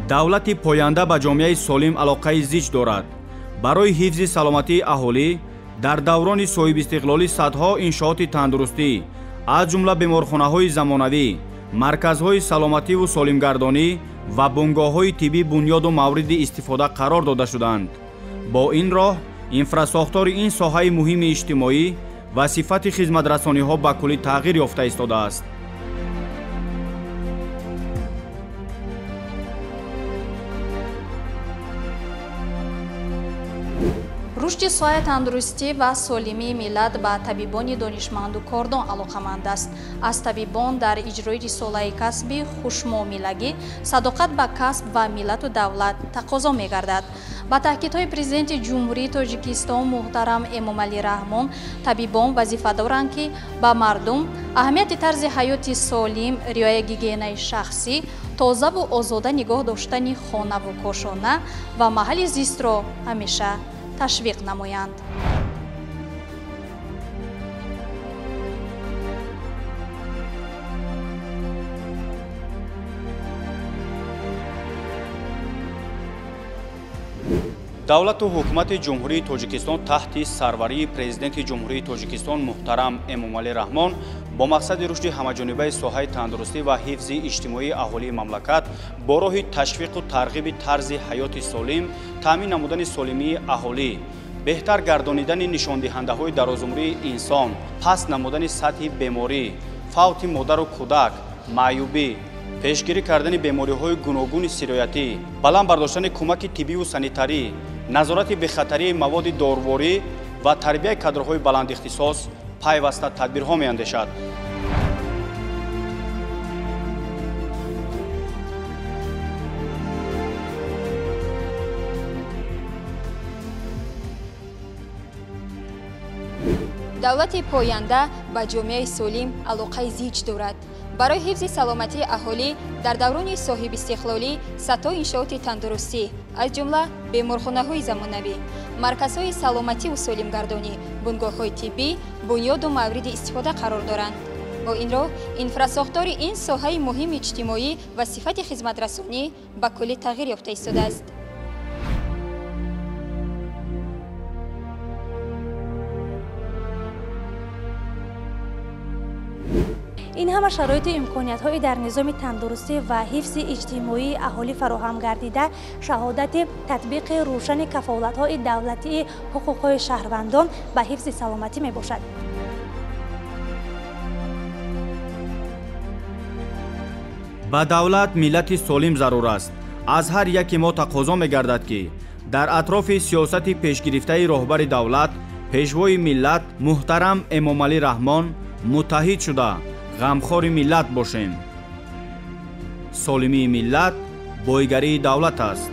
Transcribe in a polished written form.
давлати поянда ба ҷомеаи солим алоқаи зич дорад. барои ҳифзи саломатии аҳолӣ дар даврони соҳибистиқлолӣ садҳо иншооти тандурустӣ аз ҷумла беморхонаҳои замонавӣ, марказҳои саломативу солимгардонӣ ва бунгоҳҳои тиббӣ бунёду мавриди истифода қарор дода шуданд. бо ин роҳ инфрасохтори ин соҳаи муҳими иҷтимоӣ ва сифати хизматрасониҳо ба куллӣ тағйир ёфта истодааст. рушди соҳаи тандурустӣ ва солимии миллат ба табибони донишманду кордон алоқаманд аст. аз табибон дар иҷрои рисолаи касби хушмуомилагӣ садоқат ба касб ва миллату давлат тақозо мегардад. ба таъкидҳои президенти ҷумҳурии Тоҷикистон муҳтарам Эмомалӣ Раҳмон, табибон вазифа доранд ки ба мардум аҳамияти тарзи ҳаёти солим, риояи гигиенаи шахсӣ, тозаву озода нигоҳ доштани хонаву кошона ва маҳалли зистро ҳамеша ташвиқ намоянд. давлату ҳукумати ҷумҳурии Тоҷикистон таҳти сарварии президенти ҷумҳурии Тоҷикистон муҳтарам Эмомалӣ Раҳмон бо мақсади рушди ҳамаҷонибаи соҳаи тандурустӣ ва ҳифзи иҷтимоии аҳолии мамлакат бо роҳи ташвиқу тарғиби тарзи ҳаёти солим, таъмин намудани солимии аҳолӣ, беҳтар гардонидани нишондиҳандаҳои дарозумрии инсон, паст намудани сатҳи беморӣ, фавти модару кӯдак, маъюбӣ, пешгирӣ кардани бемориҳои гуногуни сироятӣ, баланд бардоштани кӯмаки тиббиву санитарӣ, назорати бехатарии маводи доруворӣ ва тарбияи кадрҳои баландихтисос пайваста тадбирҳо меандешад. давлати поянда ба ҷомеаи солим алоқаи зич дорад. барои ҳифзи саломатии аҳолӣ дар даврони соҳибистиқлолӣ садҳо иншооти тандурустӣ аз ҷумла беморхонаҳои замонавӣ, марказҳои саломативу солимгардонӣ, бунгоҳҳои тиббӣ бунёду мавриди истифода қарор доранд. бо ин роҳ инфрасохтори ин соҳаи муҳими иҷтимоӣ ва сифати хизматрасонӣ ба куллӣ тағйир ёфта истодааст. ин ҳама шароиту имкониятҳои дар низоми тандурустӣ ва ҳифзи иҷтимоии аҳолӣ фароҳам гардида шаҳодати татбиқи рӯшани кафолатҳои давлатии ҳуқуқҳои шаҳрвандон ба ҳифзи саломатӣ мебошад. ба давлат миллати солим зарур аст. аз ҳар яки мо тақозо мегардад ки дар атрофи сиёсати пешгирифтаи роҳбари давлат, пешвои миллат муҳтарам Эмомалӣ Раҳмон муттаҳид шуда ғамхори миллат бошем. солимии миллат бойгарии давлат аст.